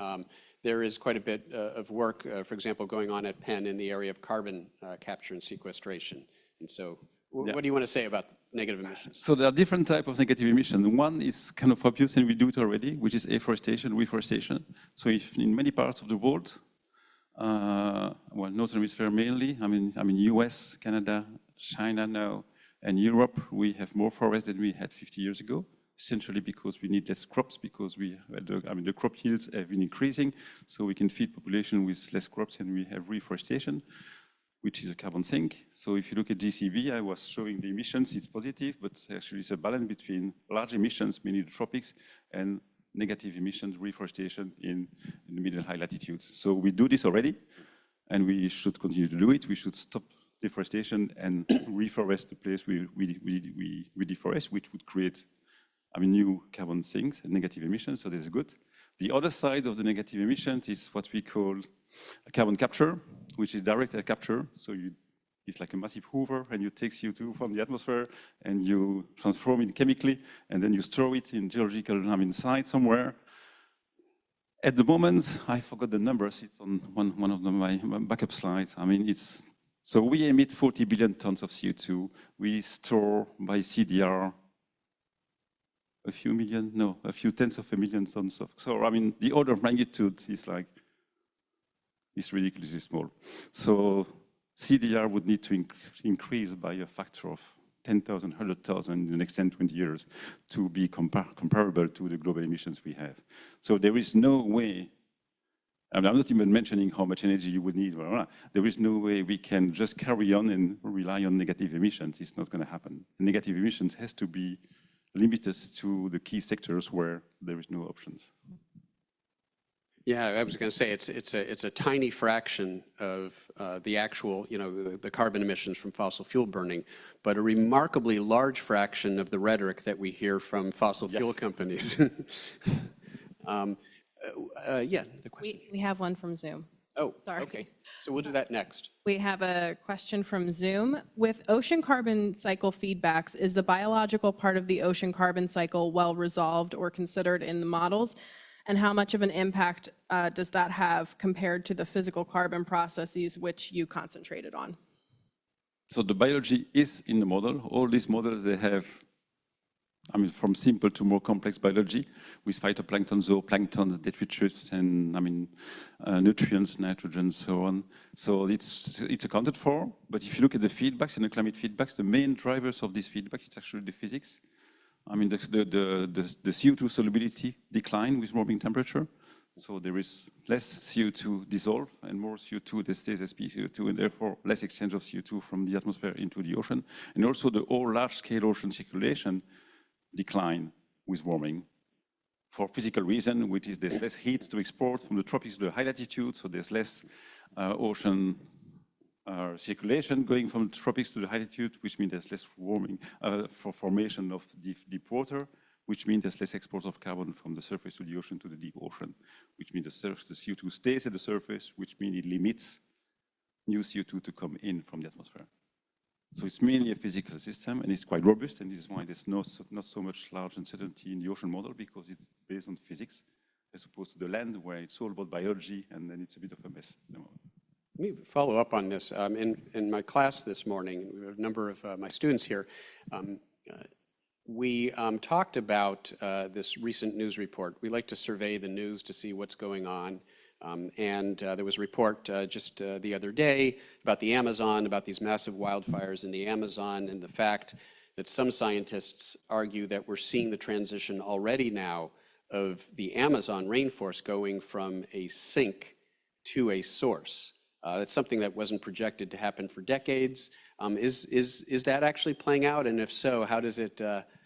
There is quite a bit of work, for example, going on at Penn in the area of carbon capture and sequestration. And so what do you want to say about negative emissions? So there are different types of negative emissions. One is kind of obvious and we do it already, which is afforestation, reforestation. So if in many parts of the world, well, Northern Hemisphere mainly, I mean, US, Canada, China now, and Europe, we have more forests than we had 50 years ago, essentially because we need less crops, because the crop yields have been increasing, so we can feed population with less crops, and we have reforestation, which is a carbon sink. So if you look at GCV, I was showing the emissions, it's positive, but actually it's a balance between large emissions, mainly the tropics, and negative emissions, reforestation in the middle high latitudes. So we do this already, and we should continue to do it. We should stop deforestation and reforest the place we deforest, which would create, new carbon sinks and negative emissions, so that's good. The other side of the negative emissions is what we call carbon capture, which is direct air capture. So it's like a massive hoover, and you take CO2 from the atmosphere, and you transform it chemically, and then you store it in geological site somewhere. At the moment, I forgot the numbers. It's on one of my backup slides. So we emit 40 billion tons of CO2. We store by CDR a few tens of a million tons of. So the order of magnitude is it's ridiculously small. So CDR would need to increase by a factor of 10,000, 100,000 in the next 10, 20 years to be comparable to the global emissions we have. So there is no way, I'm not even mentioning how much energy you would need, there is no way we can just carry on and rely on negative emissions. It's not going to happen. Negative emissions has to be limited to the key sectors where there is no options. Yeah, I was going to say it's a tiny fraction of the actual, the carbon emissions from fossil fuel burning, but a remarkably large fraction of the rhetoric that we hear from fossil fuel companies. Yeah, the question. We have one from Zoom. Oh, Sorry. okay. So we'll do that next. We have a question from Zoom. With ocean carbon cycle feedbacks, is the biological part of the ocean carbon cycle well resolved or considered in the models? And how much of an impact does that have compared to the physical carbon processes which you concentrated on? So the biology is in the model. All these models, they have, from simple to more complex biology with phytoplankton, zooplankton, detritus, and nutrients, nitrogen, so on. So it's accounted for. But if you look at the feedbacks and the climate feedbacks, the main drivers of this feedback is actually the physics. The CO2 solubility decline with warming temperature. So there is less CO2 dissolve and more CO2 that stays as CO2, and therefore less exchange of CO2 from the atmosphere into the ocean. And also the whole large-scale ocean circulation decline with warming for physical reason, which is there's less heat to export from the tropics to the high latitude, so there's less ocean circulation going from the tropics to the high latitude, which means there's less warming for formation of deep water, which means there's less export of carbon from the surface to the ocean to the deep ocean, which means the CO2 stays at the surface, which means it limits new CO2 to come in from the atmosphere. So it's mainly a physical system, and it's quite robust, and this is why there's not so much large uncertainty in the ocean model, because it's based on physics, as opposed to the land, where it's all about biology, and then it's a bit of a mess. Let me follow up on this. In my class this morning, we have a number of my students here, we talked about this recent news report. We like to survey the news to see what's going on. There was a report just the other day about the Amazon, about these massive wildfires in the Amazon, and the fact that some scientists argue that we're seeing the transition already now of the Amazon rainforest going from a sink to a source. That's something that wasn't projected to happen for decades. Is that actually playing out? And if so, how does it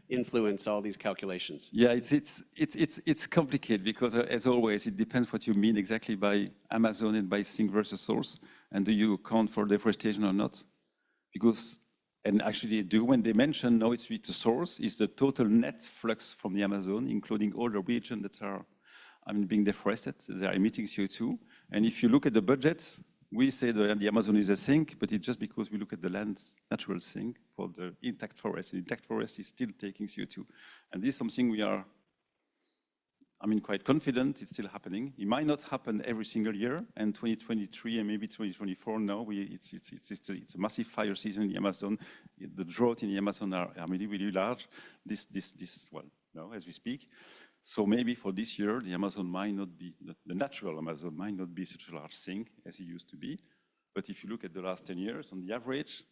influence all these calculations? Yeah, it's complicated because, as always, it depends what you mean exactly by Amazon and by sink versus source, and do you account for deforestation or not? Because, and actually they do, when they mention now it's the source, is the total net flux from the Amazon, including all the regions that are being deforested, they are emitting CO2. And if you look at the budget, we say the Amazon is a sink, but it's just because we look at the land's natural sink for the intact forest. The intact forest is still taking CO2. And this is something we are, quite confident it's still happening. It might not happen every single year, and 2023 and maybe 2024 now, it's a massive fire season in the Amazon. The drought in the Amazon are really, really large. Well, now as we speak. So maybe for this year, the Amazon might not be, the natural Amazon might not be such a large sink as it used to be. But if you look at the last 10 years, on the average,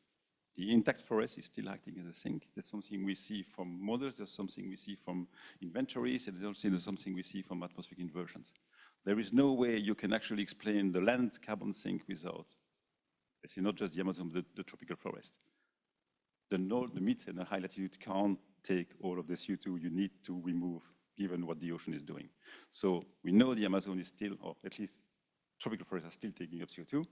the intact forest is still acting as a sink. That's something we see from models, that's something we see from inventories, and there's also something we see from atmospheric inversions. There is no way you can actually explain the land carbon sink without, I see not just the Amazon, but the tropical forest. The mid and the high latitude can't take all of the CO2 you need to remove, given what the ocean is doing. So we know the Amazon is still, or at least tropical forests are still taking up CO2,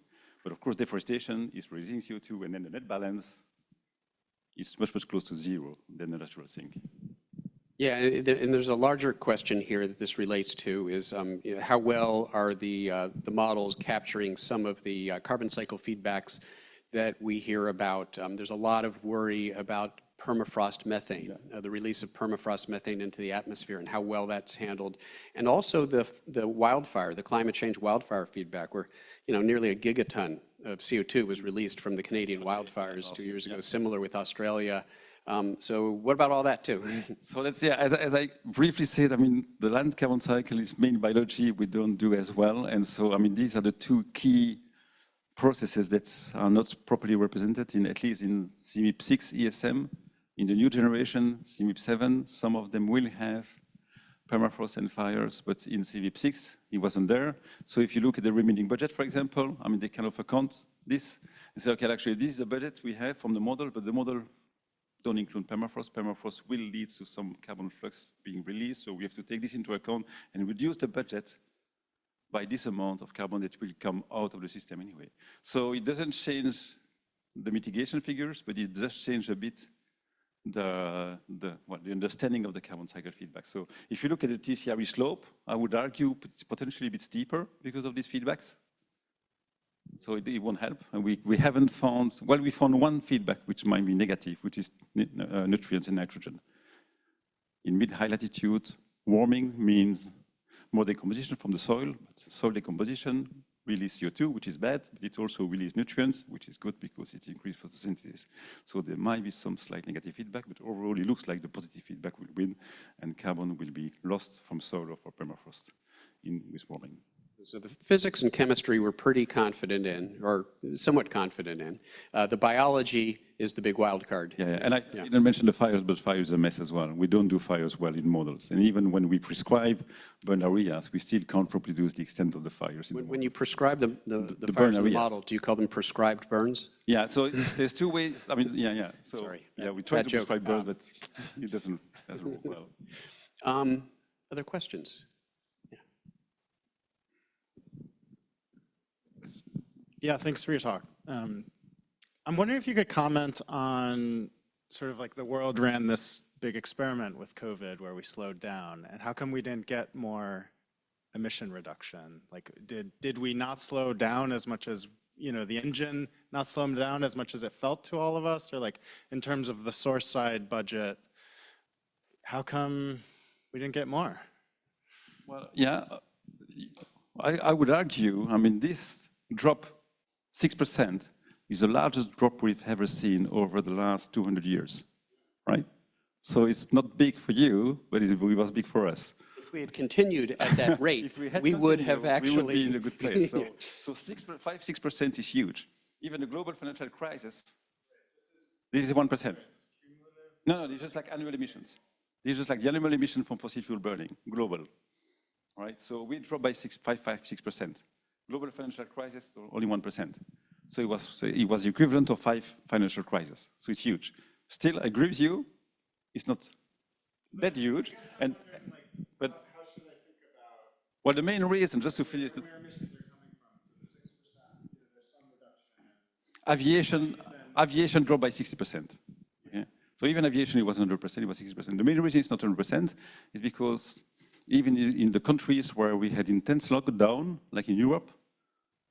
but of course deforestation is releasing CO2, and then the net balance is much, much closer to zero than the natural sink. Yeah, and there's a larger question here that this relates to is how well are the models capturing some of the carbon cycle feedbacks that we hear about. There's a lot of worry about permafrost methane, the release of permafrost methane into the atmosphere and how well that's handled. And also the wildfire, the climate change wildfire feedback, where nearly a gigaton of CO2 was released from the Canadian wildfires 2 years ago, similar with Australia. So what about all that too? So that's, as I briefly said, the land carbon cycle is mainly biology, we don't do as well. And so, these are the two key processes that are not properly represented in, at least in CMIP 6 ESM. In the new generation, CMIP 7, some of them will have permafrost and fires, but in CMIP 6, it wasn't there. So if you look at the remaining budget, for example, they kind of account this and say, okay, actually, this is the budget we have from the model, but the model don't include permafrost. Permafrost will lead to some carbon flux being released, so we have to take this into account and reduce the budget by this amount of carbon that will come out of the system anyway. So it doesn't change the mitigation figures, but it does change a bit the understanding of the carbon cycle feedback. So if you look at the TCRE slope, I would argue it's potentially a bit steeper because of these feedbacks. So it won't help. And we haven't found, well, we found one feedback which might be negative, which is nutrients and nitrogen. In mid-high latitude, warming means more decomposition from the soil, but soil decomposition release CO2, which is bad, but it also releases nutrients, which is good because it increases photosynthesis. So there might be some slight negative feedback, but overall it looks like the positive feedback will win and carbon will be lost from soil or from permafrost with warming. So the physics and chemistry we're pretty confident in, or somewhat confident in. The biology is the big wild card. Yeah, and I didn't mention the fires, but fire is a mess as well. We don't do fires well in models. And even when we prescribe burn areas, we still can't reproduce the extent of the fires. When you prescribe the fires in the model, do you call them prescribed burns? Yeah, so there's two ways. So, Sorry. Yeah, we try to prescribe burns, but it doesn't work well. Other questions? Yeah, thanks for your talk. I'm wondering if you could comment on sort of like the world ran this big experiment with COVID where we slowed down, and how come we didn't get more emission reduction? Like, did we not slow down as much as, you know, the engine not slow down as much as it felt to all of us? Or like, in terms of the source side budget, how come we didn't get more? Well, yeah, I would argue, I mean, this drop, 6%, is the largest drop we've ever seen over the last 200 years, right? So it's not big for you, but it was big for us. If we had continued at that rate, we would have actually... We would be in a good place. So 5-6% is huge. Even the global financial crisis, this is 1%. No, it's just like annual emissions. This is just like the annual emission from fossil fuel burning, global. Right? So we dropped by 6%. Global financial crisis, only 1%. So it was the equivalent of 5 financial crises. So it's huge. Still, I agree with you. It's not that huge. But how should I think about? Well, the main reason, just to finish, where emissions are coming from, so the 6%, there's some reduction. Aviation dropped by 60%. Okay? So even aviation, it wasn't 100%, it was 60%. The main reason it's not 100% is because even in the countries where we had intense lockdown, like in Europe,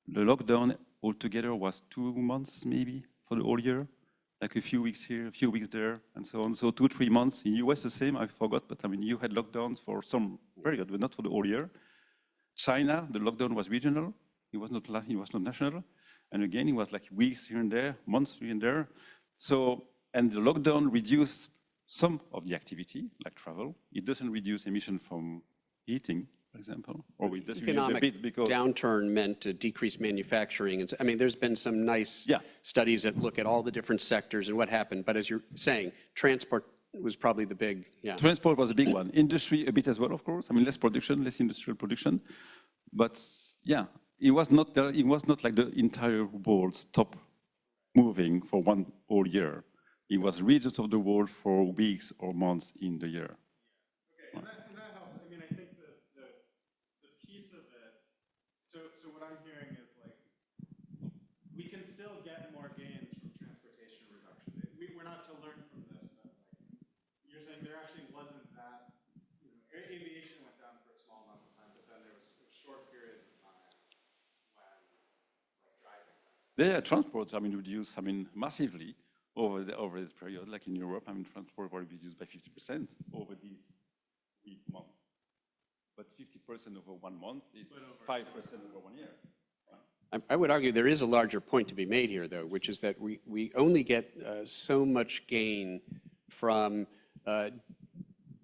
the lockdown altogether was 2 months maybe for the whole year, like a few weeks here, a few weeks there, and so on. So 2-3 months. In US the same, I forgot, but I mean, you had lockdowns for some period, but not for the whole year. China, the lockdown was regional, it was not national. And again, it was like weeks here and there, months here and there. So, and the lockdown reduced some of the activity, like travel. It doesn't reduce emission from heating, for example, or it does reduce a bit because... downturn meant decreased manufacturing. And so, I mean, there's been some nice studies that look at all the different sectors and what happened. But as you're saying, transport was probably the big, Transport was a big one. Industry a bit as well, of course. I mean, less production, less industrial production. But yeah, it was not like the entire world stopped moving for one whole year. It was regions of the world for weeks or months in the year. Okay, and that helps. I mean, I think the piece of it, so what I'm hearing is like, we can still get more gains from transportation reduction. We're not to learn from this that like, you're saying there actually wasn't that, you know, aviation went down for a small amount of time, but then there was short periods of time when like driving. Yeah, transport, I mean, reduced, I mean, massively. Over the period, like in Europe, I mean, transport was reduced by 50% over these 8 months. But 50% over 1 month is 5% over 1 year. Right? I would argue there is a larger point to be made here, though, which is that we only get so much gain from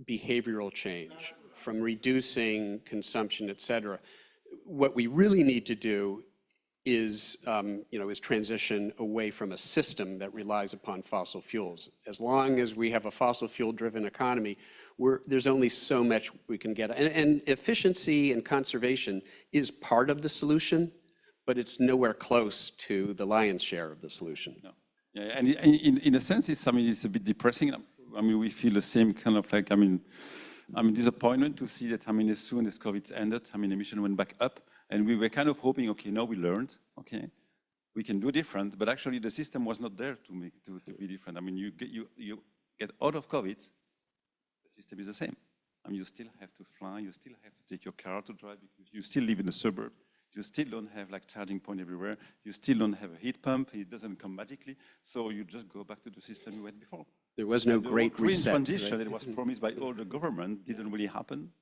behavioral change, from reducing consumption, et cetera. What we really need to do is transition away from a system that relies upon fossil fuels. As long as we have a fossil fuel-driven economy, there's only so much we can get. And efficiency and conservation is part of the solution, but it's nowhere close to the lion's share of the solution. No. Yeah, and in a sense, it's a bit depressing. I mean, we feel the same kind of like, disappointment to see that, as soon as COVID ended, emission went back up. And we were kind of hoping, okay, now we learned, okay, we can do different, but actually the system was not there to be different. I mean, you get out of COVID, the system is the same. I mean, you still have to fly, you still have to take your car to drive, because you still live in the suburb, you still don't have like charging point everywhere, you still don't have a heat pump, it doesn't come magically, so you just go back to the system you had before. There was no great reset. The transition that was promised by all the government didn't really happen,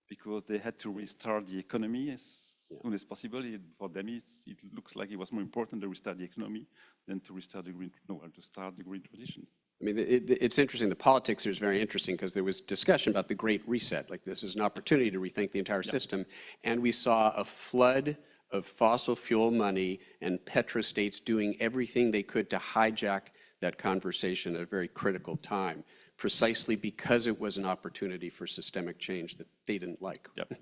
because they had to restart the economy as soon as possible. For them, it looks like it was more important to restart the economy than to restart to start the green transition. I mean, it's interesting. The politics here is very interesting because there was discussion about the Great Reset. Like, this is an opportunity to rethink the entire system. And we saw a flood of fossil fuel money and petrostates doing everything they could to hijack that conversation at a very critical time, precisely because it was an opportunity for systemic change that they didn't like. Yep.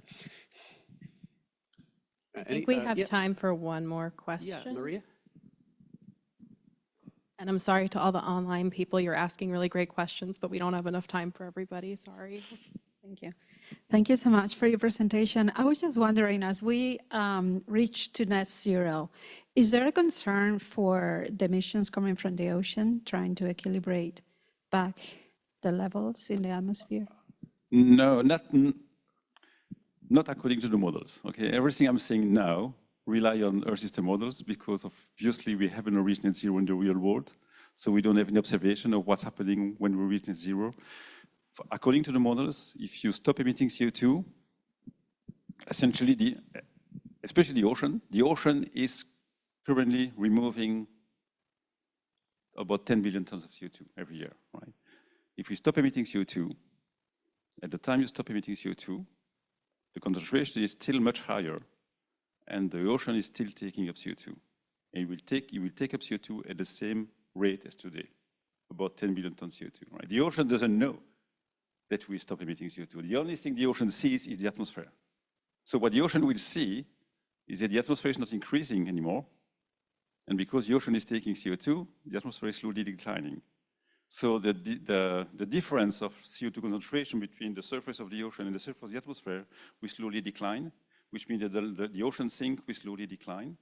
I think we have time for one more question. Yeah, Maria? And I'm sorry to all the online people, you're asking really great questions, but we don't have enough time for everybody, sorry. Thank you. Thank you so much for your presentation. I was just wondering, as we reach to net zero, is there a concern for the emissions coming from the ocean, trying to equilibrate back the levels in the atmosphere? No, not according to the models. Okay, everything I'm saying now rely on Earth system models because obviously we haven't reached net zero in the real world, so we don't have any observation of what's happening when we reach net zero. According to the models, if you stop emitting CO2, essentially especially the ocean is currently removing about 10 billion tons of CO2 every year, right? If we stop emitting CO2, at the time you stop emitting CO2, the concentration is still much higher, and the ocean is still taking up CO2. And it will take up CO2 at the same rate as today, about 10 billion tons CO2, right? The ocean doesn't know that we stop emitting CO2. The only thing the ocean sees is the atmosphere. So what the ocean will see is that the atmosphere is not increasing anymore, and because the ocean is taking CO2, the atmosphere is slowly declining. So the difference of CO2 concentration between the surface of the ocean and the surface of the atmosphere will slowly decline, which means that the ocean sink will slowly decline.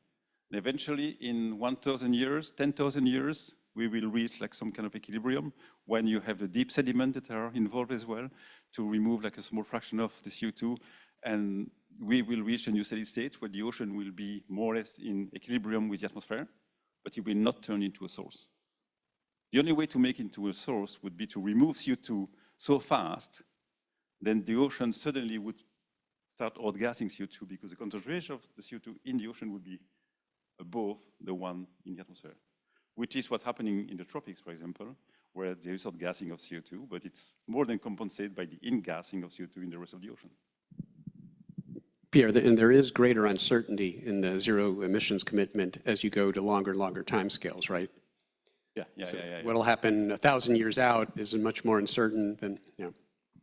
And eventually, in 1,000 years, 10,000 years, we will reach like some kind of equilibrium when you have the deep sediment that are involved as well to remove like a small fraction of the CO2. And we will reach a new steady state where the ocean will be more or less in equilibrium with the atmosphere, but it will not turn into a source. The only way to make it into a source would be to remove CO2 so fast, then the ocean suddenly would start outgassing CO2 because the concentration of the CO2 in the ocean would be above the one in the atmosphere, which is what's happening in the tropics, for example, where there is outgassing of CO2, but it's more than compensated by the ingassing of CO2 in the rest of the ocean. Pierre, and there is greater uncertainty in the zero emissions commitment as you go to longer and longer timescales, right? Yeah. What'll happen 1,000 years out is much more uncertain than,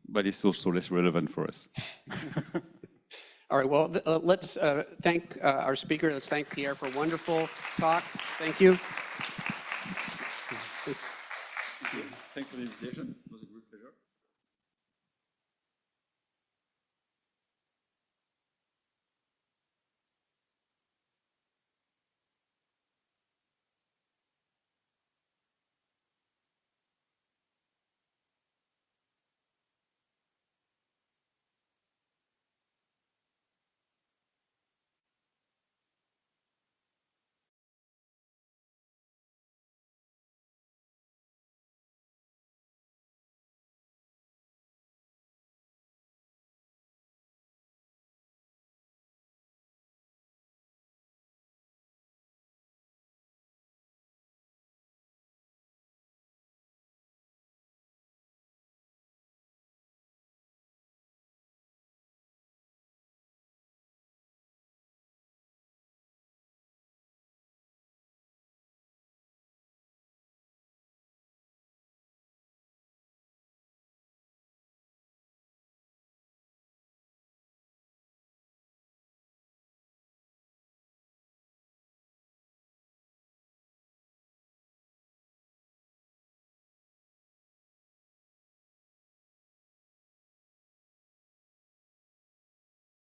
But it's also less relevant for us. All right, well, let's thank our speaker. Let's thank Pierre for a wonderful talk. Thank you. Thanks for the invitation.